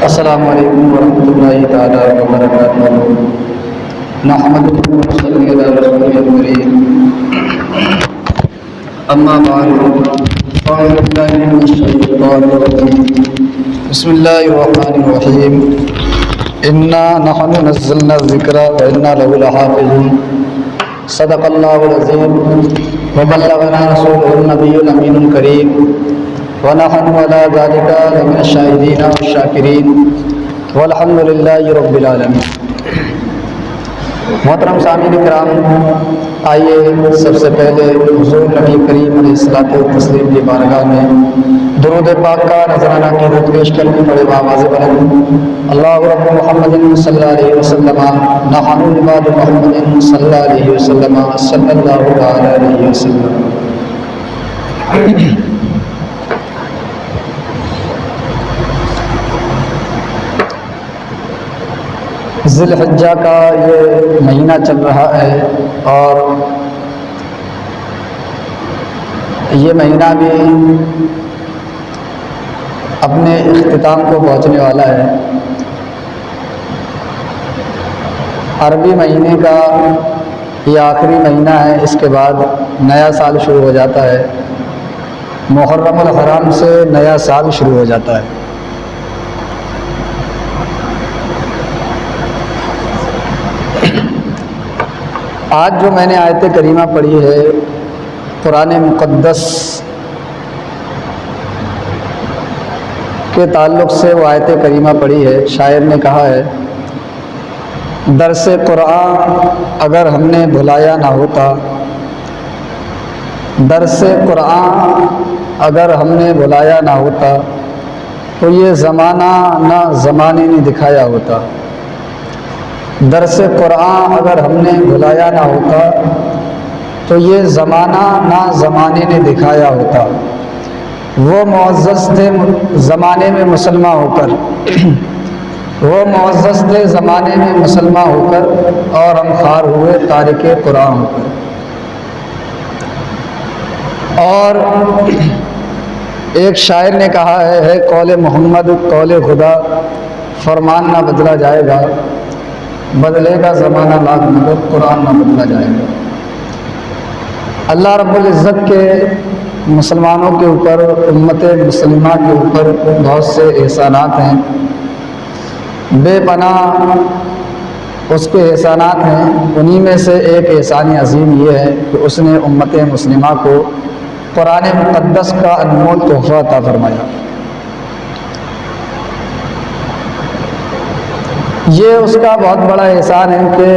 السلام علیکم ورحمۃ اللہ تعالیٰ وبرکاتہ۔ نحمدہ و نصلی علی رسولہ الکریم، اما بعد فاعوذ باللہ من الشیطان الرجیم، بسم اللہ الرحمن الرحیم۔ انا نحن نزلنا الذکر وانا لہ لحافظون، صدق اللہ العظیم وبلغنا رسولہ النبی الامین الکریم، ونحن علی ذلک لمن الشاہدین والشاکرین، والحمد للہ رب العالمین۔ محترم سامعین کرام، آئیے سب سے پہلے حضور نبی کریم علیہ الصلوۃ والتسلیم کی بارگاہ میں درود پاک کا نذرانہ قیمت پیش کرنے پڑے بآواز بلند اللہ رب محمد صلی اللہ علیہ وسلم، نحن عباد محمد صلی اللہ علیہ وسلم، صلی اللہ علیہ وسلم۔ ذی الحجہ کا یہ مہینہ چل رہا ہے اور یہ مہینہ بھی اپنے اختتام کو پہنچنے والا ہے۔ عربی مہینے کا یہ آخری مہینہ ہے، اس کے بعد نیا سال شروع ہو جاتا ہے۔ محرم الحرام سے نیا سال شروع ہو جاتا ہے۔ آج جو میں نے آیت کریمہ پڑھی ہے قرآن مقدس کے تعلق سے وہ آیت کریمہ پڑھی ہے۔ شاعر نے کہا ہے، درس قرآن اگر ہم نے بھلایا نہ ہوتا، درس قرآن اگر ہم نے بھلایا نہ ہوتا تو یہ زمانہ نہ زمانے نے دکھایا ہوتا۔ درس قرآن اگر ہم نے بھلایا نہ ہوتا تو یہ زمانہ نہ زمانے نے دکھایا ہوتا۔ وہ معزز تھے زمانے میں مسلمان ہو کر، وہ معزز تھے زمانے میں مسلمان ہو کر، اور ہم خوار ہوئے تارک قرآن ہو کر۔ اور ایک شاعر نے کہا ہے قول محمد قول خدا، فرمان نہ بدلا جائے گا، بدلے گا زمانہ لاکھ مگر قرآن نہ بدلا جائے گا۔ اللہ رب العزت کے مسلمانوں کے اوپر، امت مسلمہ کے اوپر بہت سے احسانات ہیں، بے پناہ اس کے احسانات ہیں۔ انہی میں سے ایک احسان عظیم یہ ہے کہ اس نے امت مسلمہ کو قرآن مقدس کا انمول تحفہ عطا فرمایا۔ یہ اس کا بہت بڑا احسان ہے کہ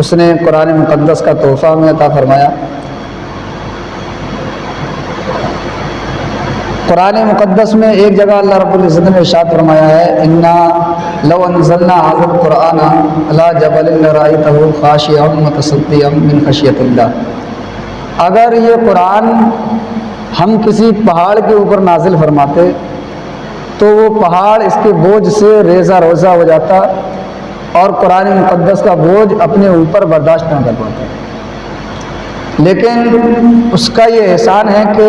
اس نے قرآن مقدس کا تحفہ ہمیں عطا فرمایا۔ قرآن مقدس میں ایک جگہ اللہ رب العزت نے ارشاد فرمایا ہے، انا لو انزلنا ھذا القرآن علی جبل لرأیتہ خاشعا متصدعا من خشیۃ اللہ۔ اگر یہ قرآن ہم کسی پہاڑ کے اوپر نازل فرماتے تو وہ پہاڑ اس کے بوجھ سے ریزہ روزہ ہو جاتا اور قرآن مقدس کا بوجھ اپنے اوپر برداشت نہ کر پاتا۔ لیکن اس کا یہ احسان ہے کہ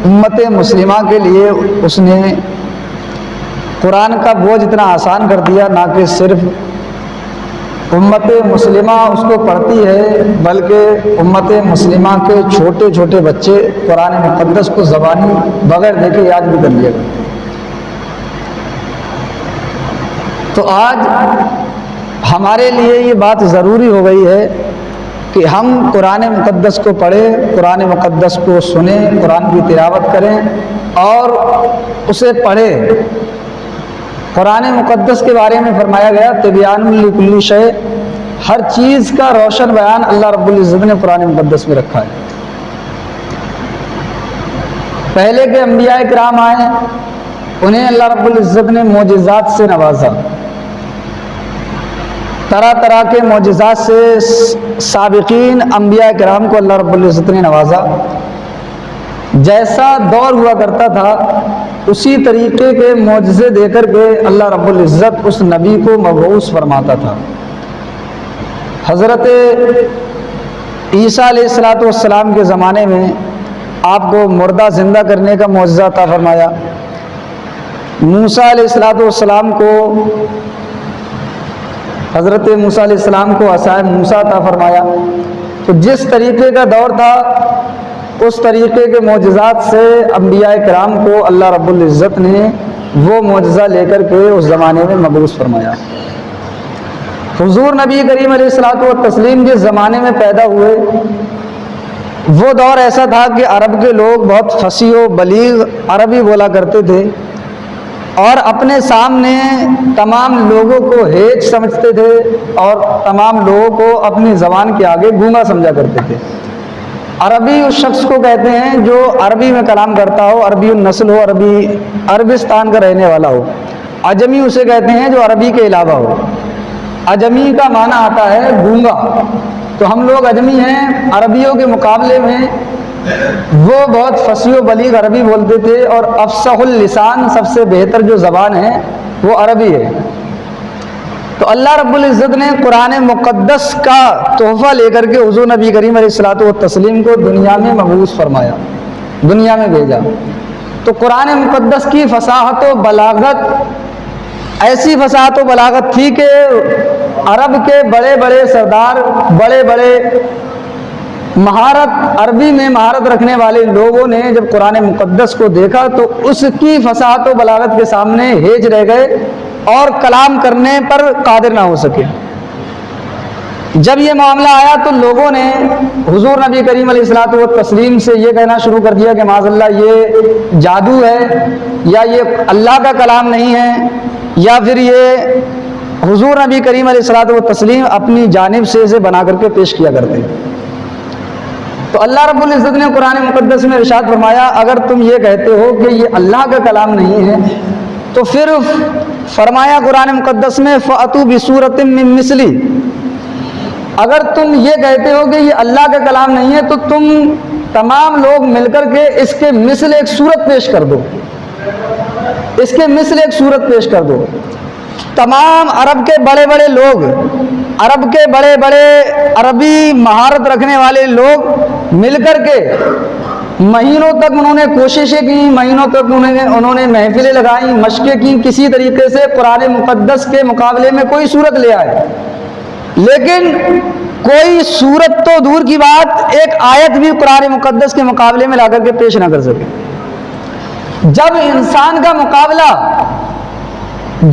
امت مسلمہ کے لیے اس نے قرآن کا بوجھ اتنا آسان کر دیا، نہ کہ صرف امت مسلمہ اس کو پڑھتی ہے بلکہ امت مسلمہ کے چھوٹے چھوٹے بچے قرآن مقدس کو زبانی بغیر دیکھے یاد بھی کر لیا کرتے۔ تو آج ہمارے لیے یہ بات ضروری ہو گئی ہے کہ ہم قرآن مقدس کو پڑھیں، قرآن مقدس کو سنیں، قرآن کی تلاوت کریں اور اسے پڑھیں۔ قرآن مقدس کے بارے میں فرمایا گیا تبیان لکل شیء، ہر چیز کا روشن بیان اللہ رب العزت نے قرآن مقدس میں رکھا ہے۔ پہلے کے انبیاء کرام آئے، انہیں اللہ رب العزت نے معجزات سے نوازا، طرح طرح کے معجزات سے سابقین انبیاء کرام کو اللہ رب العزت نے نوازا۔ جیسا دور ہوا کرتا تھا اسی طریقے کے معجزے دے کر کے اللہ رب العزت اس نبی کو مبعوث فرماتا تھا۔ حضرت عیسیٰ علیہ السلام کے زمانے میں آپ کو مردہ زندہ کرنے کا معجزہ عطا فرمایا۔ موسیٰ علیہ السلام کو حضرت موسیٰ علیہ السلام کو عصائے موسیٰ عطا فرمایا، تو جس طریقے کا دور تھا اس طریقے کے معجزات سے انبیاء کرام کو اللہ رب العزت نے وہ معجزہ لے کر کے اس زمانے میں مبعوث فرمایا۔ حضور نبی کریم علیہ الصلوۃ والتسلیم جس زمانے میں پیدا ہوئے وہ دور ایسا تھا کہ عرب کے لوگ بہت فصیح و بلیغ عربی بولا کرتے تھے اور اپنے سامنے تمام لوگوں کو ہیج سمجھتے تھے اور تمام لوگوں کو اپنی زبان کے آگے گونگا سمجھا کرتے تھے۔ عربی اس شخص کو کہتے ہیں جو عربی میں کلام کرتا ہو، عربی النسل ہو، عربستان کا رہنے والا ہو۔ عجمی اسے کہتے ہیں جو عربی کے علاوہ ہو۔ عجمی کا معنی آتا ہے گونگا، تو ہم لوگ عجمی ہیں، عربیوں کے مقابلے میں وہ بہت فصیح و بلیغ عربی بولتے تھے، اور افصح اللسان سب سے بہتر جو زبان ہے وہ عربی ہے۔ تو اللہ رب العزت نے قرآن مقدس کا تحفہ لے کر کے حضور نبی کریم علیہ الصلوۃ والتسلیم کو دنیا میں مبعوث فرمایا، دنیا میں بھیجا۔ تو قرآن مقدس کی فصاحت و بلاغت ایسی فصاحت و بلاغت تھی کہ عرب کے بڑے بڑے سردار، بڑے بڑے عربی میں مہارت رکھنے والے لوگوں نے جب قرآن مقدس کو دیکھا تو اس کی فصاحت و بلاغت کے سامنے ہیج رہ گئے اور کلام کرنے پر قادر نہ ہو سکے۔ جب یہ معاملہ آیا تو لوگوں نے حضور نبی کریم علیہ الصلوۃ والتسلیم سے یہ کہنا شروع کر دیا کہ معاذ اللہ یہ جادو ہے، یا یہ اللہ کا کلام نہیں ہے، یا پھر یہ حضور نبی کریم علیہ الصلوۃ والتسلیم اپنی جانب سے اسے بنا کر کے پیش کیا کرتے ہیں۔ تو اللہ رب العزت نے قرآن مقدس میں ارشاد فرمایا اگر تم یہ کہتے ہو کہ یہ اللہ کا کلام نہیں ہے تو پھر فرمایا قرآن مقدس میں فَأْتُوا بِسُورَةٍ مِّن مِّثْلِهِ، اگر تم یہ کہتے ہو کہ یہ اللہ کا کلام نہیں ہے تو تم تمام لوگ مل کر کے اس کے مثل ایک صورت پیش کر دو، اس کے مثل ایک صورت پیش کر دو۔ تمام عرب کے بڑے بڑے لوگ، عرب کے بڑے بڑے عربی مہارت رکھنے والے لوگ مل کر کے مہینوں تک انہوں نے کوششیں کی، مہینوں تک انہوں نے محفلیں لگائیں، مشقیں کی، کسی طریقے سے قرآن مقدس کے مقابلے میں کوئی صورت لے آئے، لیکن کوئی صورت تو دور کی بات ایک آیت بھی قرآن مقدس کے مقابلے میں لا کر کے پیش نہ کر سکے۔ جب انسان کا مقابلہ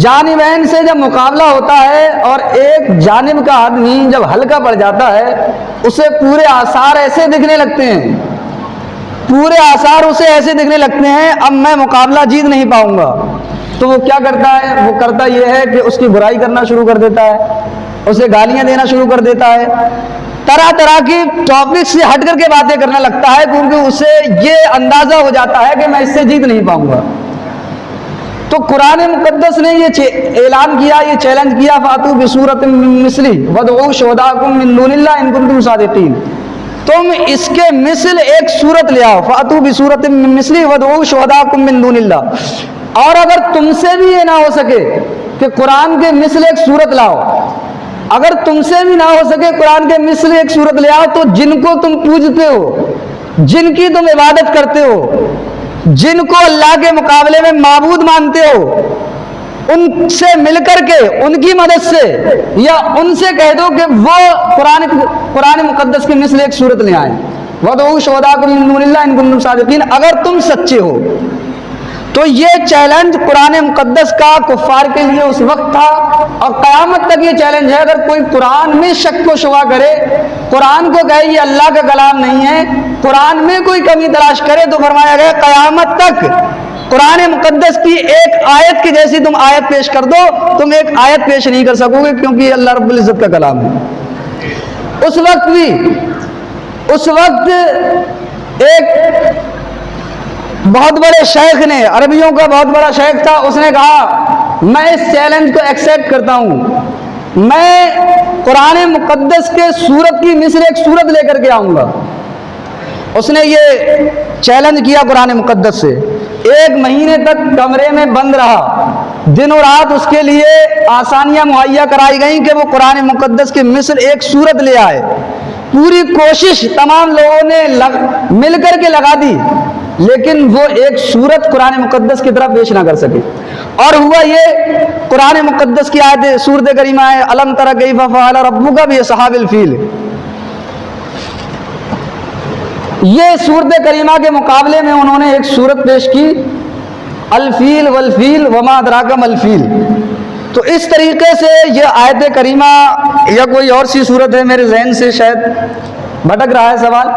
جانبین سے جب مقابلہ ہوتا ہے اور ایک جانب کا آدمی جب ہلکا پڑ جاتا ہے اسے پورے آثار ایسے دکھنے لگتے ہیں، پورے آثار اسے ایسے دکھنے لگتے ہیں اب میں مقابلہ جیت نہیں پاؤں گا، تو وہ کیا کرتا ہے؟ وہ کرتا یہ ہے کہ اس کی برائی کرنا شروع کر دیتا ہے، اسے گالیاں دینا شروع کر دیتا ہے، طرح طرح کی ٹاپک سے ہٹ کر کے باتیں کرنے لگتا ہے، کیونکہ اسے یہ اندازہ ہو جاتا ہے کہ میں اس سے جیت نہیں پاؤں گا۔ تو قرآن مقدس نے یہ اعلان کیا، یہ چیلنج کیا فَأْتُوا بِسُورَةٍ مِّن مِّثْلِهِ وَادْعُوا شُهَدَاءَكُم مِّن دُونِ اللَّهِ إِن كُنتُمْ صَادِقِينَ، تم اس کے مثل ایک صورت لے آؤ، فَأْتُوا بِسُورَةٍ مِّن مِّثْلِهِ وَادْعُوا شُهَدَاءَكُم مِّن دُونِ اللَّهِ، اور اگر تم سے بھی یہ نہ ہو سکے کہ قرآن کے مثل ایک صورت لاؤ، اگر تم سے بھی نہ ہو سکے قرآن کے مثل ایک صورت لے آؤ، تو جن کو تم پوجتے ہو، جن کی تم عبادت کرتے ہو، جن کو اللہ کے مقابلے میں معبود مانتے ہو، ان سے مل کر کے ان کی مدد سے یا ان سے کہہ دو کہ وہ قرآن مقدس کے مثل ایک صورت لے آئیں، وَادْعُوا شُهَدَاءَكُم مِّن دُونِ اللَّهِ إِن كُنتُمْ صَادِقِينَ، اگر تم سچے ہو۔ تو یہ چیلنج قرآن مقدس کا کفار کے لیے اس وقت تھا اور قیامت تک یہ چیلنج ہے، اگر کوئی قرآن میں شک و شبہ کرے، قرآن کو کہے یہ اللہ کا کلام نہیں ہے، قرآن میں کوئی کمی تلاش کرے، تو فرمایا گیا قیامت تک قرآن مقدس کی ایک آیت کی جیسی تم آیت پیش کر دو، تم ایک آیت پیش نہیں کر سکو گے، کیونکہ یہ اللہ رب العزت کا کلام ہے۔ اس وقت ایک بہت بڑے شیخ نے، عربیوں کا بہت بڑا شیخ تھا، اس نے کہا میں اس چیلنج کو ایکسیپٹ کرتا ہوں، میں قرآن مقدس کے سورت کی مثل ایک سورت لے کر کے آؤں گا۔ اس نے یہ چیلنج کیا قرآن مقدس سے، 1 مہینے تک کمرے میں بند رہا، دن و رات اس کے لیے آسانیاں مہیا کرائی گئیں کہ وہ قرآن مقدس کے مثل ایک سورت لے آئے، پوری کوشش تمام لوگوں نے مل کر کے لگا دی، لیکن وہ ایک صورت قرآن مقدس کی طرف پیش نہ کر سکے۔ اور ہوا یہ، قرآن مقدس کی آیت سورۃ کریمہ ہے الم تر کیف فعل ربک باصحاب الفیل، یہ سورۃ کریمہ کے مقابلے میں انہوں نے ایک سورت پیش کی الفیل والفیل وما ادراک ما الفیل۔ تو اس طریقے سے یہ آیت کریمہ یا کوئی اور سی صورت ہے، میرے ذہن سے شاید بھٹک رہا ہے سوال،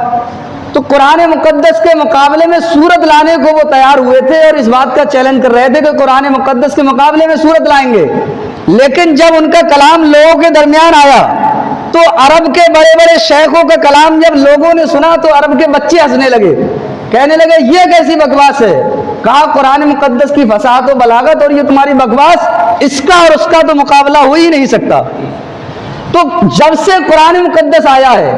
تو قرآن مقدس کے مقابلے میں سورت لانے کو وہ تیار ہوئے تھے اور اس بات کا چیلنج کر رہے تھے کہ قرآن مقدس کے مقابلے میں سورت لائیں گے، لیکن جب ان کا کلام لوگوں کے درمیان آیا تو عرب کے بڑے بڑے شیخوں کا کلام جب لوگوں نے سنا تو عرب کے بچے ہنسنے لگے، کہنے لگے یہ کیسی بکواس ہے، کہا قرآن مقدس کی فصاحت و بلاغت اور یہ تمہاری بکواس، اس کا اور اس کا تو مقابلہ ہو ہی نہیں سکتا۔ تو جب سے قرآن مقدس آیا ہے،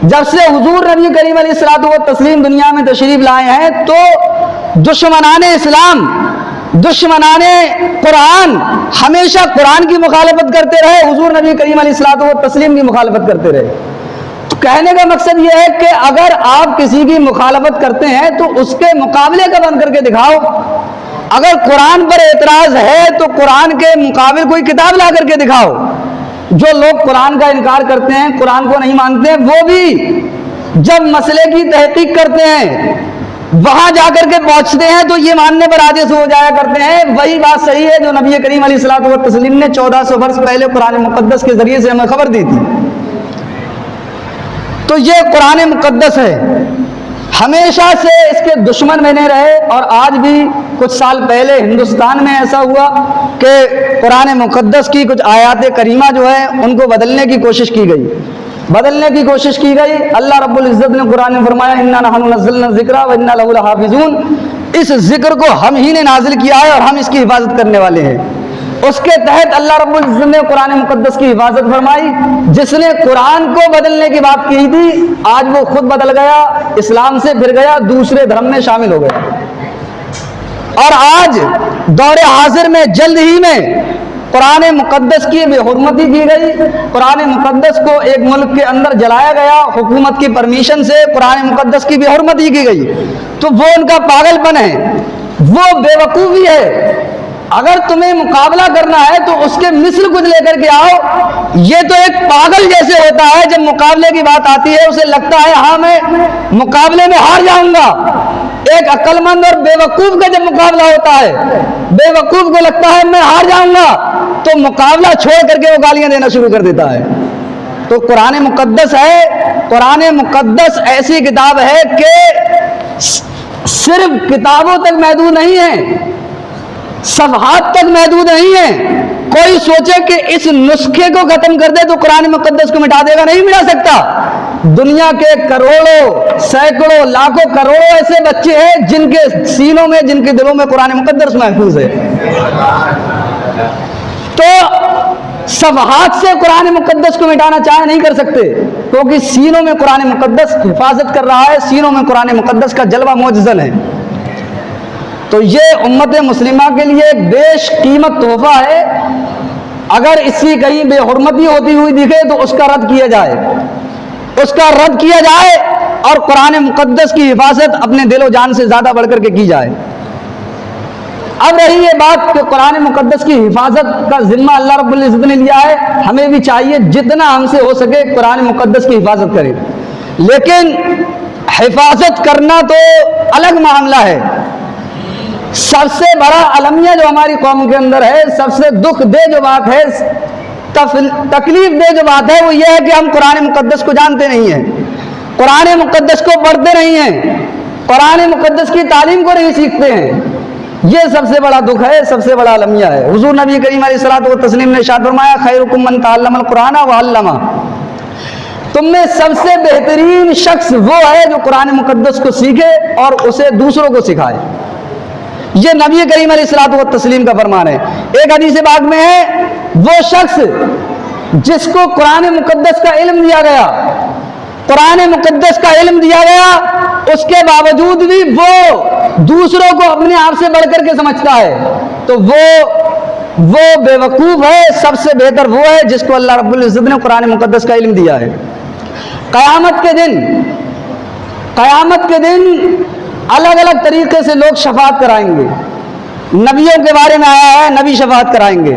جب سے حضور نبی کریم علیہ الصلوۃ والتسلیم دنیا میں تشریف لائے ہیں، تو دشمنان اسلام، دشمنان قرآن ہمیشہ قرآن کی مخالفت کرتے رہے، حضور نبی کریم علیہ الصلوۃ والتسلیم کی مخالفت کرتے رہے۔ تو کہنے کا مقصد یہ ہے کہ اگر آپ کسی کی مخالفت کرتے ہیں تو اس کے مقابلے کا بن کر کے دکھاؤ، اگر قرآن پر اعتراض ہے تو قرآن کے مقابل کوئی کتاب لا کر کے دکھاؤ۔ جو لوگ قرآن کا انکار کرتے ہیں، قرآن کو نہیں مانتے ہیں، وہ بھی جب مسئلے کی تحقیق کرتے ہیں، وہاں جا کر کے پہنچتے ہیں تو یہ ماننے پر عاجز ہو جایا کرتے ہیں وہی بات صحیح ہے جو نبی کریم علیہ الصلوۃ والتسلیم نے 1400 برس پہلے قرآن مقدس کے ذریعے سے ہمیں خبر دی تھی۔ تو یہ قرآن مقدس ہے، ہمیشہ سے اس کے دشمن بنے رہے، اور آج بھی کچھ سال پہلے ہندوستان میں ایسا ہوا کہ قرآن مقدس کی کچھ آیات کریمہ جو ہے ان کو بدلنے کی کوشش کی گئی، اللہ رب العزت نے قرآن میں فرمایا انا نحن نزلنا الذکر وانا لہ لحافظون، اس ذکر کو ہم ہی نے نازل کیا ہے اور ہم اس کی حفاظت کرنے والے ہیں۔ اس کے تحت اللہ رب العزت نے قرآن مقدس کی حفاظت فرمائی۔ جس نے قرآن کو بدلنے کی بات کی تھی آج وہ خود بدل گیا، اسلام سے پھر گیا، دوسرے دھرم میں شامل ہو گیا، اور آج دور حاضر میں جلد ہی میں قرآن مقدس کی بے حرمتی کی گئی، قرآن مقدس کو ایک ملک کے اندر جلایا گیا، حکومت کی پرمیشن سے قرآن مقدس کی بے حرمتی کی گئی، تو وہ ان کا پاگل پن ہے، وہ بے وقوفی ہے۔ اگر تمہیں مقابلہ کرنا ہے تو اس کے مثل کچھ لے کر کے آؤ۔ یہ تو ایک پاگل جیسے ہوتا ہے، جب مقابلے کی بات آتی ہے اسے لگتا ہے ہاں میں مقابلے میں ہار جاؤں گا۔ ایک عقل مند اور بے وقوف کا جب مقابلہ ہوتا ہے، بے وقوف کو لگتا ہے میں ہار جاؤں گا، تو مقابلہ چھوڑ کر کے وہ گالیاں دینا شروع کر دیتا ہے۔ تو قرآن مقدس ہے، قرآن مقدس ایسی کتاب ہے کہ صرف کتابوں تک محدود نہیں ہے، صفحات تک محدود نہیں ہے۔ کوئی سوچے کہ اس نسخے کو ختم کر دے تو قرآن مقدس کو مٹا دے گا، نہیں مٹا سکتا۔ دنیا کے کروڑوں، سینکڑوں، لاکھوں، کروڑوں ایسے بچے ہیں جن کے سینوں میں، جن کے دلوں میں قرآن مقدس محفوظ ہے۔ تو صفحات سے قرآن مقدس کو مٹانا چاہے نہیں کر سکتے، کیونکہ سینوں میں قرآن مقدس حفاظت کر رہا ہے، سینوں میں قرآن مقدس کا جلوہ معجزن ہے۔ تو یہ امت مسلمہ کے لیے ایک بیش قیمت تحفہ ہے۔ اگر اس کی کہیں بے حرمتی ہوتی ہوئی دکھے تو اس کا رد کیا جائے، اس کا رد کیا جائے، اور قرآن مقدس کی حفاظت اپنے دل و جان سے زیادہ بڑھ کر کے کی جائے۔ اب رہی یہ بات کہ قرآن مقدس کی حفاظت کا ذمہ اللہ رب العزت نے لیا ہے، ہمیں بھی چاہیے جتنا ہم سے ہو سکے قرآن مقدس کی حفاظت کریں، لیکن حفاظت کرنا تو الگ معاملہ ہے۔ سب سے بڑا المیہ جو ہماری قوم کے اندر ہے، سب سے دکھ دے جو بات ہے، تکلیف دے جو بات ہے، وہ یہ ہے کہ ہم قرآن مقدس کو جانتے نہیں ہیں، قرآن مقدس کو پڑھتے نہیں ہیں، قرآن مقدس کی تعلیم کو نہیں سیکھتے ہیں۔ یہ سب سے بڑا دکھ ہے، سب سے بڑا المیہ ہے۔ حضور نبی کریم علیہ الصلوۃ والتسلیم نے ارشاد فرمایا خیرکم من تعلم القرآن وعلمہ، تم میں سب سے بہترین شخص وہ ہے جو قرآن مقدس کو سیکھے اور اسے دوسروں کو سکھائے۔ یہ نبی کریم علیہ الصلوۃ والتسلیم کا فرمان ہے۔ ایک حدیث پاک میں ہے وہ شخص جس کو قرآن مقدس کا علم دیا گیا، قرآن مقدس کا علم دیا گیا، اس کے باوجود بھی وہ دوسروں کو اپنے آپ سے بڑھ کر کے سمجھتا ہے، تو وہ بے وقوف ہے۔ سب سے بہتر وہ ہے جس کو اللہ رب العزت نے قرآن مقدس کا علم دیا ہے۔ قیامت کے دن الگ الگ طریقے سے لوگ شفاعت کرائیں گے. نبیوں کے بارے میں آیا ہے نبی شفاعت کرائیں گے.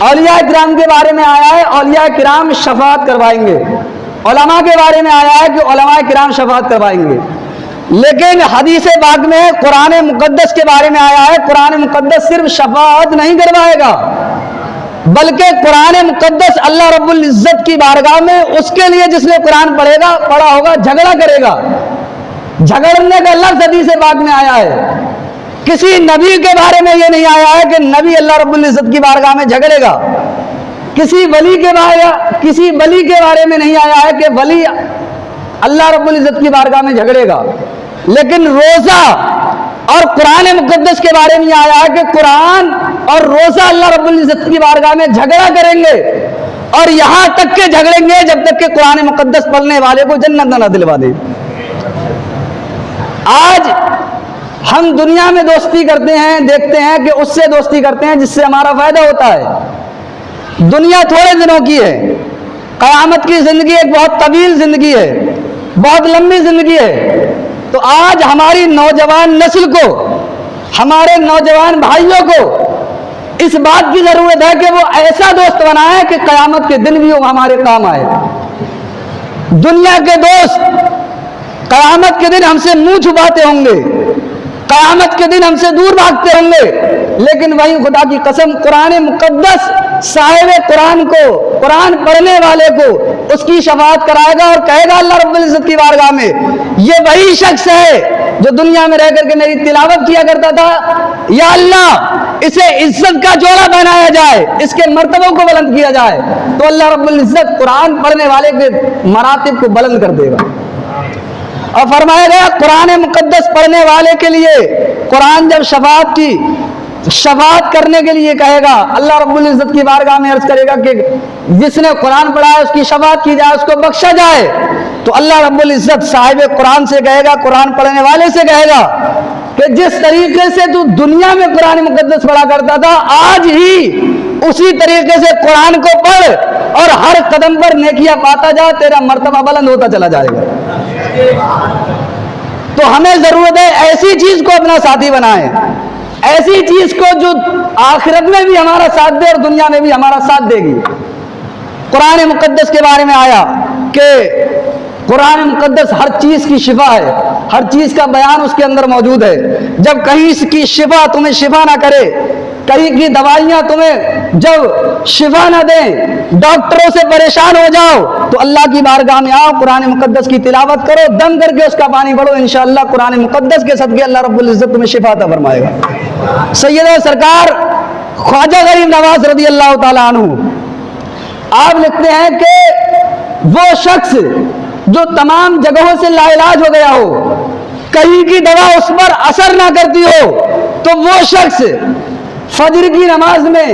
اولیاء کرام کے بارے میں آیا ہے اولیاء کرام شفاعت کروائیں گے. علماء کے بارے میں آیا ہے کہ علماء کرام شفاعت کروائیں گے. لیکن حدیث پاک میں قرآن مقدس کے بارے میں آیا ہے قرآن مقدس صرف شفاعت نہیں کروائے گا بلکہ قرآن مقدس اللہ رب العزت کی بارگاہ میں اس کے لیے جس نے قرآن پڑھا ہوگا جھگڑا کرے گا. جھگڑنے کا لفظ حدیث پاک میں آیا ہے. کسی نبی کے بارے میں یہ نہیں آیا ہے کہ نبی اللہ رب العزت کی بارگاہ میں جھگڑے گا. کسی ولی کے بارے میں نہیں آیا ہے کہ ولی اللہ رب العزت کی بارگاہ میں جھگڑے گا. لیکن روزہ اور قرآن مقدس کے بارے میں آیا ہے کہ قرآن اور روزہ اللہ رب العزت کی بارگاہ میں جھگڑا کریں گے اور یہاں تک کہ جھگڑیں گے جب تک کہ قرآن مقدس پڑھنے والے کو جنت نہ دلوا دے. آج ہم دنیا میں دوستی کرتے ہیں دیکھتے ہیں کہ اس سے دوستی کرتے ہیں جس سے ہمارا فائدہ ہوتا ہے. دنیا تھوڑے دنوں کی ہے. قیامت کی زندگی ایک بہت طویل زندگی ہے بہت لمبی زندگی ہے. تو آج ہماری نوجوان نسل کو ہمارے نوجوان بھائیوں کو اس بات کی ضرورت ہے کہ وہ ایسا دوست بنائے کہ قیامت کے دن بھی وہ ہمارے کام آئے. دنیا کے دوست قیامت کے دن ہم سے منہ چھپاتے ہوں گے قیامت کے دن ہم سے دور بھاگتے ہوں گے لیکن وہی خدا کی قسم قرآن مقدس صاحب قرآن کو قرآن پڑھنے والے کو اس کی شفاعت کرائے گا اور کہے گا اللہ رب العزت کی بارگاہ میں یہ وہی شخص ہے جو دنیا میں رہ کر کے میری تلاوت کیا کرتا تھا. یا اللہ اسے عزت کا جوڑا بنایا جائے اس کے مرتبوں کو بلند کیا جائے. تو اللہ رب العزت قرآن پڑھنے والے کے مراتب کو بلند کر دے گا. اور فرمایا گیا قرآن مقدس پڑھنے والے کے لیے قرآن جب شفاعت کرنے کے لیے کہے گا اللہ رب العزت کی بارگاہ میں عرض کرے گا کہ جس نے قرآن پڑھا ہے اس کی شفاعت کی جائے اس کو بخشا جائے. تو اللہ رب العزت صاحب قرآن سے کہے گا قرآن پڑھنے والے سے کہے گا کہ جس طریقے سے تو دنیا میں قرآن مقدس پڑھا کرتا تھا آج ہی اسی طریقے سے قرآن کو پڑھ اور ہر قدم پر نیکیاں پاتا جا تیرا مرتبہ بلند ہوتا چلا جائے گا. تو ہمیں ضرورت ہے ایسی چیز کو اپنا ساتھی بنائیں ایسی چیز کو جو آخرت میں بھی ہمارا ساتھ دے اور دنیا میں بھی ہمارا ساتھ دے گی. قرآن مقدس کے بارے میں آیا کہ قرآن مقدس ہر چیز کی شفا ہے ہر چیز کا بیان اس کے اندر موجود ہے. جب کہیں کی شفا تمہیں شفا نہ کرے کہیں کی دوائیاں تمہیں جب شفا نہ دیں ڈاکٹروں سے پریشان ہو جاؤ تو اللہ کی بارگاہ میں آؤ قرآن مقدس کی تلاوت کرو دم کر کے اس کا پانی پڑھو انشاءاللہ قرآن مقدس کے صدقے اللہ رب العزت تمہیں شفا عطا فرمائے گا. سیدہ سرکار خواجہ غریب نواز رضی اللہ تعالیٰ عنہ آپ لکھتے ہیں کہ وہ شخص جو تمام جگہوں سے لا علاج ہو گیا ہو کہیں کی دوا اس پر اثر نہ کرتی ہو تو وہ شخص فجر کی نماز میں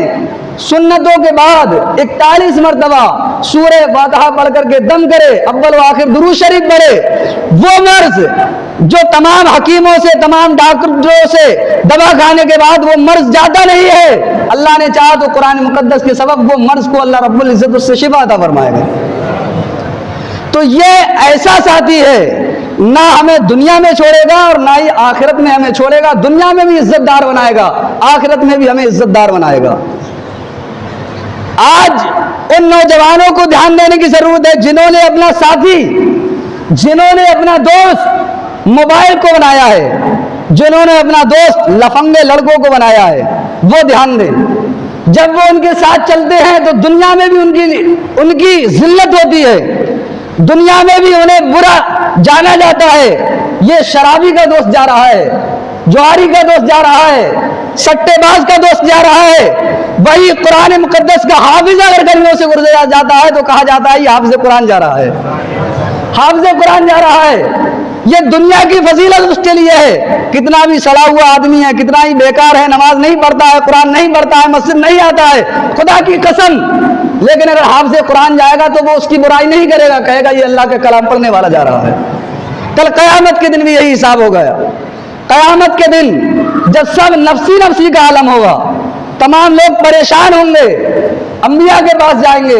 سنتوں کے بعد 41 مرتبہ سورہ فاتحہ پڑھ کر کے دم کرے اول و آخر درود شریف پڑھے وہ مرض جو تمام حکیموں سے تمام ڈاکٹروں سے دوا کھانے کے بعد وہ مرض جاتا نہیں ہے اللہ نے چاہا تو قرآن مقدس کے سبب وہ مرض کو اللہ رب العزت اس سے شفا عطا فرمائے گا. تو یہ ایسا ساتھی ہے نہ ہمیں دنیا میں چھوڑے گا اور نہ ہی آخرت میں ہمیں چھوڑے گا. دنیا میں بھی عزت دار بنائے گا آخرت میں بھی ہمیں عزت دار بنائے گا. آج ان نوجوانوں کو دھیان دینے کی ضرورت ہے جنہوں نے اپنا ساتھی جنہوں نے اپنا دوست موبائل کو بنایا ہے جنہوں نے اپنا دوست لفنگے لڑکوں کو بنایا ہے وہ دھیان دیں. جب وہ ان کے ساتھ چلتے ہیں تو دنیا میں بھی ان کی ذلت ہوتی ہے دنیا میں بھی انہیں برا جانا جاتا ہے. یہ شرابی کا دوست جا رہا ہے جواری کا دوست جا رہا ہے سٹے باز کا دوست جا رہا ہے وہی قرآن مقدس کا حافظ اگر گلیوں سے گزرا جاتا ہے تو کہا جاتا ہے یہ حافظ قرآن جا رہا ہے حافظ قرآن جا رہا ہے. یہ دنیا کی فضیلت اس کے لیے ہے کتنا بھی سڑا ہوا آدمی ہے کتنا ہی بیکار ہے نماز نہیں پڑھتا ہے قرآن نہیں پڑھتا ہے مسجد نہیں آتا ہے خدا کی قسم لیکن اگر حافظ قرآن جائے گا تو وہ اس کی برائی نہیں کرے گا کہے گا یہ اللہ کا کلام پڑھنے والا جا رہا ہے. کل قیامت کے دن بھی یہی حساب ہو گیا. قیامت کے دن جب سب نفسی نفسی کا عالم ہوگا تمام لوگ پریشان ہوں گے انبیاء کے پاس جائیں گے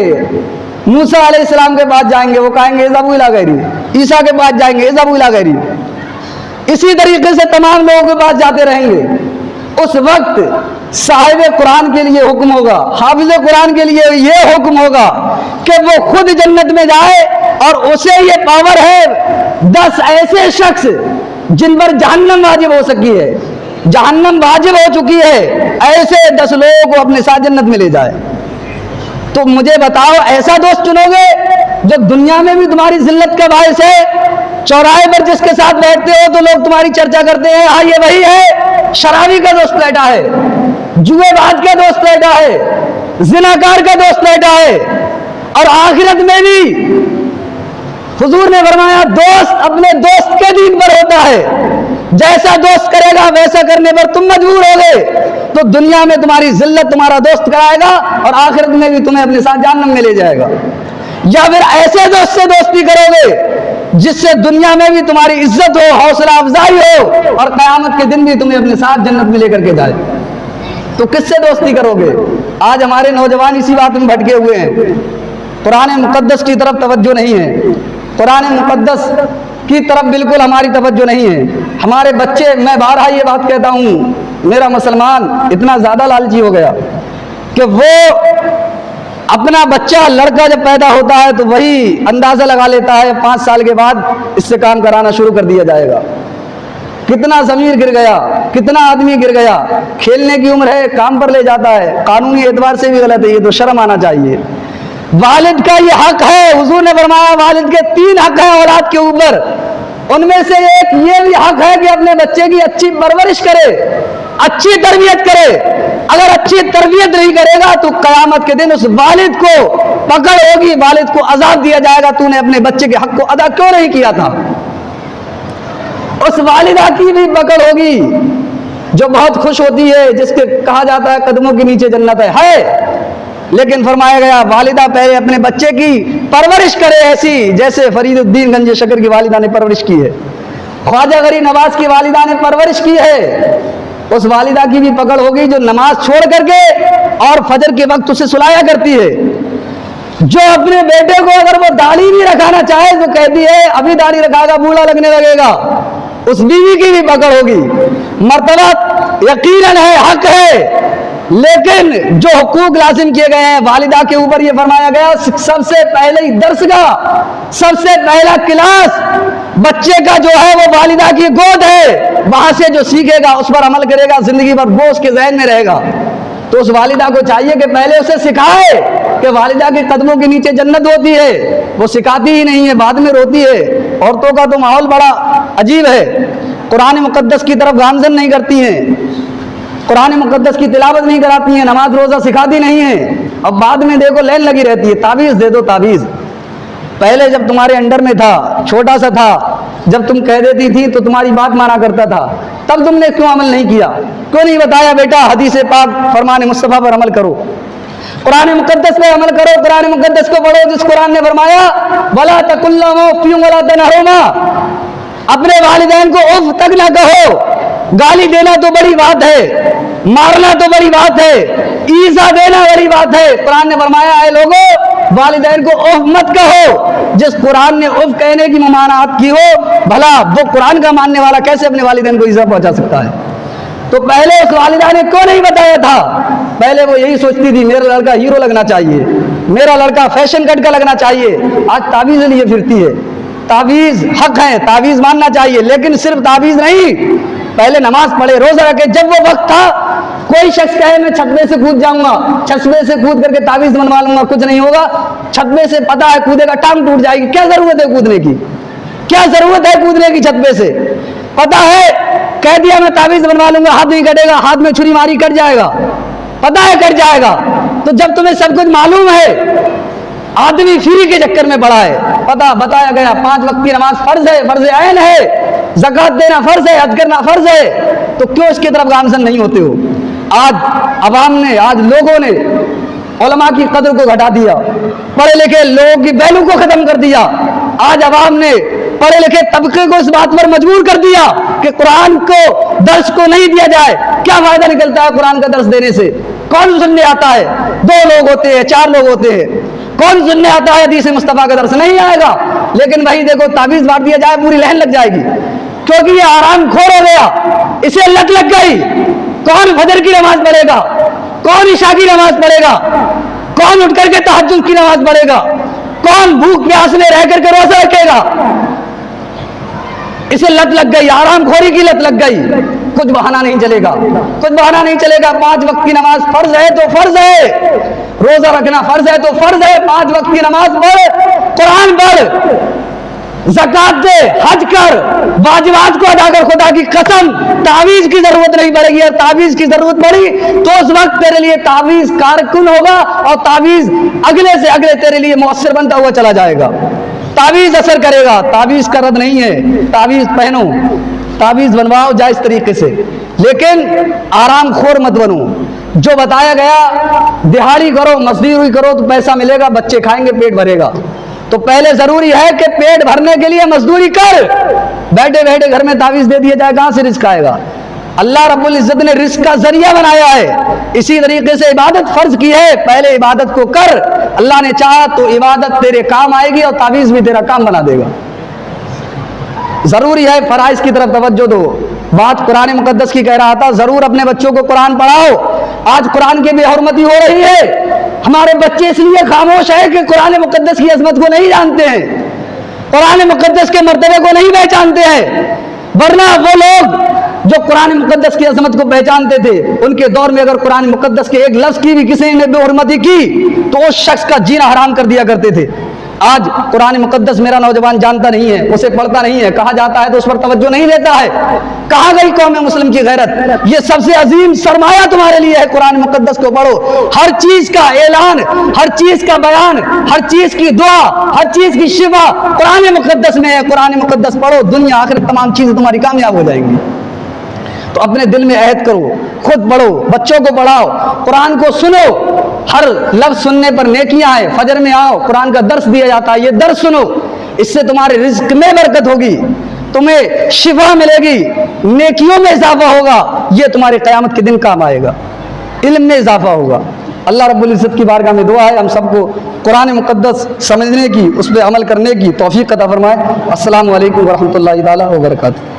موسیٰ علیہ السلام کے پاس جائیں گے، وہ کہیں گے اذهبوا إلى غيري، عیسیٰ کے پاس جائیں گے اذهبوا إلى غيري، اسی طریقے سے تمام لوگوں کے پاس جاتے رہیں گے۔ اس وقت صاحب قرآن کے لیے حکم ہوگا، حافظ قرآن کے لیے یہ حکم ہوگا کہ وہ خود جنت میں جائے، اور اسے یہ پاور ہے 10 ایسے شخص جن پر جہنم واجب ہو سکی ہے، جہنم واجب ہو چکی ہے، ایسے 10 لوگوں کو اپنے ساتھ جنت میں لے جائے۔ تو مجھے بتاؤ ایسا دوست چنو گے جو دنیا میں بھی تمہاری ذلت کا باعث ہے؟ چوراہے پر جس کے ساتھ بیٹھتے ہو تو لوگ تمہاری چرچا کرتے ہیں، ہاں یہ وہی ہے، شرابی کا دوست بیٹھا ہے، جوئے باز کا دوست بیٹھا ہے، زناکار کا دوست بیٹھا ہے۔ اور آخرت میں بھی حضور نے فرمایا دوست اپنے دوست کے دین پر ہوتا ہے، جیسا دوست کرے گا ویسا کرنے پر تم مجبور ہوگے۔ تو دنیا میں تمہاری ذلت تمہارا دوست کرائے گا، اور آخرت میں بھی تمہیں اپنے ساتھ جہنم میں لے جائے گا۔ یا پھر ایسے دوست سے دوستی کرو گے جس سے دنیا میں بھی تمہاری عزت ہو، حوصلہ افزائی ہو، اور قیامت کے دن بھی تمہیں اپنے ساتھ جنت میں لے کر کے جائے۔ تو کس سے دوستی کرو گے؟ آج ہمارے نوجوان اسی بات میں بھٹکے ہوئے ہیں، قرآن مقدس کی طرف توجہ نہیں ہے، قرآن مقدس کی طرف بالکل ہماری توجہ نہیں ہے۔ ہمارے بچے، میں بارہا یہ بات کہتا ہوں، میرا مسلمان اتنا زیادہ لالچی ہو گیا کہ وہ اپنا بچہ لڑکا جب پیدا ہوتا ہے تو وہی اندازہ لگا لیتا ہے 5 سال کے بعد اس سے کام کرانا شروع کر دیا جائے گا۔ کتنا ضمیر گر گیا، کتنا آدمی گر گیا، کھیلنے کی عمر ہے کام پر لے جاتا ہے، قانونی اعتبار سے بھی غلط ہے، یہ تو شرم آنا چاہیے۔ والد کا یہ حق ہے، حضور نے فرمایا والد کے 3 حق ہیں اولاد کے اوپر، ان میں سے ایک یہ بھی حق ہے کہ اپنے بچے کی اچھی پرورش کرے، اچھی تربیت کرے۔ اگر اچھی تربیت نہیں کرے گا تو قیامت کے دن اس والد کو پکڑ ہوگی، والد کو عذاب دیا جائے گا، تو نے اپنے بچے کے حق کو ادا کیوں نہیں کیا تھا۔ اس والدہ کی بھی پکڑ ہوگی جو بہت خوش ہوتی ہے، جس کے کہا جاتا ہے قدموں کے نیچے جنت ہے، لیکن فرمایا گیا والدہ پہلے اپنے بچے کی پرورش کرے ایسی جیسے فرید الدین گنج شکر کی والدہ نے پرورش کی ہے، خواجہ غریب نواز کی والدہ نے پرورش کی ہے۔ اس والدہ کی بھی پکڑ ہوگی جو نماز چھوڑ کر کے اور فجر کے وقت اسے سلایا کرتی ہے، جو اپنے بیٹے کو اگر وہ داڑھی بھی رکھانا چاہے تو کہتی ہے ابھی داڑھی رکھا گا بوڑھا لگنے لگے گا۔ اس بیوی کی بھی پکڑ ہوگی۔ مرتبہ یقیناً ہے، حق ہے، لیکن جو حقوق لازم کیے گئے ہیں والدہ کے اوپر، یہ فرمایا گیا سب سے پہلے درس کا سب سے پہلا کلاس بچے کا جو ہے وہ والدہ کی گود ہے، وہاں سے جو سیکھے گا اس پر عمل کرے گا، زندگی بھر وہ اس کے ذہن میں رہے گا۔ تو اس والدہ کو چاہیے کہ پہلے اسے سکھائے کہ والدہ کے قدموں کے نیچے جنت ہوتی ہے، وہ سکھاتی ہی نہیں ہے، بعد میں روتی ہے۔ عورتوں کا تو ماحول بڑا عجیب ہے، قرآن مقدس کی طرف گامزن نہیں کرتی ہیں، قرآن مقدس کی تلاوت نہیں کراتی ہیں، نماز روزہ سکھاتی نہیں ہیں، اب بعد میں دیکھو لین لگی رہتی ہے، تعویذ دے دو تعویذ۔ پہلے جب تمہارے انڈر میں تھا، چھوٹا سا تھا، جب تم کہہ دیتی تھی تو تمہاری بات مانا کرتا تھا، تب تم نے کیوں عمل نہیں کیا؟ کیوں نہیں بتایا بیٹا حدیث پاک فرمان مصطفیٰ پر عمل کرو، قرآن مقدس پہ عمل کرو، قرآن مقدس کو پڑھو جس قرآن نے فرمایا وَلَا تَقُلْ لَهُمَا أُفٍّ وَلَا تَنْهَرْهُمَا، اپنے والدین کو اف تک نہ کہو۔ گالی دینا تو بڑی بات ہے، مارنا تو بڑی بات ہے، ایذا دینا بڑی بات ہے۔ قرآن نے فرمایا اے لوگو والدین کو اف مت کہو۔ جس قرآن نے اف کہنے کی ممانعت کی ہو، بھلا وہ قرآن کا ماننے والا کیسے اپنے والدین کو ایذا پہنچا سکتا ہے؟ تو پہلے اس والدہ نے کیوں نہیں بتایا تھا؟ پہلے وہ یہی سوچتی تھی میرا لڑکا ہیرو لگنا چاہیے، میرا لڑکا فیشن کٹ کا لگنا چاہیے، آج تعویذ لیے پھرتی ہے۔ تعویذ حق ہے، تعویذ ماننا چاہیے، لیکن صرف تعویذ نہیں، پہلے نماز پڑھے، روزہ رکھے۔ جب وہ وقت تھا کوئی شخص کہے میں چھتوے سے کود جاؤں گا، چھتوے سے کود کر کے تعویذ بنوا لوں گا، کچھ نہیں ہوگا، چھتوے سے پتہ ہے کودے گا ٹانگ ٹوٹ جائے گی، کیا ضرورت ہے کودنے کی؟ کیا ضرورت ہے کودنے کی چھتوے سے؟ پتہ ہے کہہ دیا میں تعویذ بنوا لوں گا، ہاتھ نہیں کٹے گا، ہاتھ میں چھری ماری کٹ جائے گا، پتہ ہے کٹ جائے گا۔ تو جب تمہیں سب کچھ معلوم ہے، آدمی فری کے چکر میں پڑا ہے، پتہ بتایا گیا 5 وقت کی نماز فرض ہے، فرض عین ہے، زکوٰۃ دینا فرض ہے، حج کرنا فرض ہے، تو کیوں اس کی طرف گامزن نہیں ہوتے ہو؟ آج عوام نے، آج لوگوں نے علماء کی قدر کو گھٹا دیا، پڑھے لکھے لوگوں کی ویلو کو ختم کر دیا۔ آج عوام نے پڑھے لکھے طبقے کو اس بات پر مجبور کر دیا کہ قرآن کو درس کو نہیں دیا جائے۔ کیا فائدہ نکلتا ہے قرآن کا درس دینے سے؟ کون سننے آتا ہے؟ 2 لوگ ہوتے ہیں، 4 لوگ ہوتے ہیں، کون سننے آتا ہے حدیث مصطفیٰ کا درس؟ نہیں آئے گا. لیکن بھائی دیکھو تعویذ بانٹ دیا جائے پوری لہن لگ جائے گی، کیونکہ یہ آرام کھور ہو گیا، اسے لت لگ گئی. کون فجر کی نماز پڑھے گا؟ کون عشاء کی نماز پڑھے گا؟ کون اٹھ کر کے تہجد کی نماز پڑھے گا؟ کون بھوک پیاس میں رہ کر کے روزہ رکھے گا؟ اسے لت لگ گئی، آرام خوری کی لت لگ گئی. کچھ بہانہ نہیں چلے گا، کچھ بہانہ نہیں چلے گا. 5 وقت کی نماز فرض ہے تو فرض ہے، روزہ رکھنا فرض ہے تو فرض ہے. 5 وقت کی نماز پڑھ، قرآن پڑھ، زکات دے، حج کر، واجبات کو ادا کر. خدا کی قسم تعویذ کی ضرورت نہیں پڑے گی. اور تعویذ کی ضرورت پڑی تو اس وقت تیرے لیے تعویذ کارکن ہوگا اور تعویذ اگلے سے اگلے تیرے لیے مؤثر بنتا ہوا چلا جائے گا. تعویذ اثر کرے گا، تعویذ کا رد نہیں ہے. تعویذ پہنو، تعویذ بنواؤ جائز طریقے سے، لیکن آرام خور مت بنو. جو بتایا گیا دہاڑی کرو، مزدوری کرو تو پیسہ ملے گا، بچے کھائیں گے، پیٹ بھرے گا. تو پہلے ضروری ہے کہ پیٹ بھرنے کے لیے مزدوری کر. بیٹھے بیٹھے گھر میں تعویذ دے دیا جائے، کہاں سے رزق آئے گا؟ اللہ رب العزت نے رزق کا ذریعہ بنایا ہے. اسی طریقے سے عبادت فرض کی ہے، پہلے عبادت کو کر. اللہ نے چاہا تو عبادت تیرے کام آئے گی اور تعویذ بھی تیرا کام بنا دے گا. ضروری ہے فرائض کی طرف توجہ دو. بات قرآن مقدس کی کہہ رہا تھا، ضرور اپنے بچوں کو قرآن پڑھاؤ. آج قرآن کی بے حرمتی ہو رہی ہے. ہمارے بچے اس لیے خاموش ہیں کہ قرآن مقدس کی عظمت کو نہیں جانتے ہیں، قرآن مقدس کے مرتبے کو نہیں پہچانتے ہیں. ورنہ وہ لوگ جو قرآن مقدس کی عظمت کو پہچانتے تھے، ان کے دور میں اگر قرآن مقدس کے ایک لفظ کی بھی کسی نے بے حرمتی کی تو اس شخص کا جینا حرام کر دیا کرتے تھے. آج قرآن مقدس میرا نوجوان جانتا نہیں ہے، اسے پڑھتا نہیں ہے، کہا جاتا ہے تو اس پر توجہ نہیں دیتا ہے. کہاں گئی قوم مسلم کی غیرت؟ یہ سب سے عظیم سرمایہ تمہارے لیے ہے. قرآن مقدس کو پڑھو، ہر چیز کا اعلان، ہر چیز کا بیان، ہر چیز کی دعا، ہر چیز کی شفا قرآن مقدس میں ہے. قرآن مقدس پڑھو، دنیا آخرت تمام چیزیں تمہاری کامیاب ہو جائیں گی. تو اپنے دل میں عہد کرو، خود پڑھو، بچوں کو پڑھاؤ، قرآن کو سنو. ہر لفظ سننے پر نیکیاں ہیں. فجر میں آؤ، قرآن کا درس دیا جاتا ہے، یہ درس سنو. اس سے تمہارے رزق میں برکت ہوگی، تمہیں شفا ملے گی، نیکیوں میں اضافہ ہوگا. یہ تمہارے قیامت کے دن کام آئے گا، علم میں اضافہ ہوگا. اللہ رب العزت کی بارگاہ میں دعا ہے ہم سب کو قرآن مقدس سمجھنے کی، اس پہ عمل کرنے کی توفیق عطا فرمائے. السلام علیکم ورحمۃ اللہ تعالیٰ وبرکاتہ.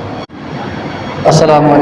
السلام علیکم.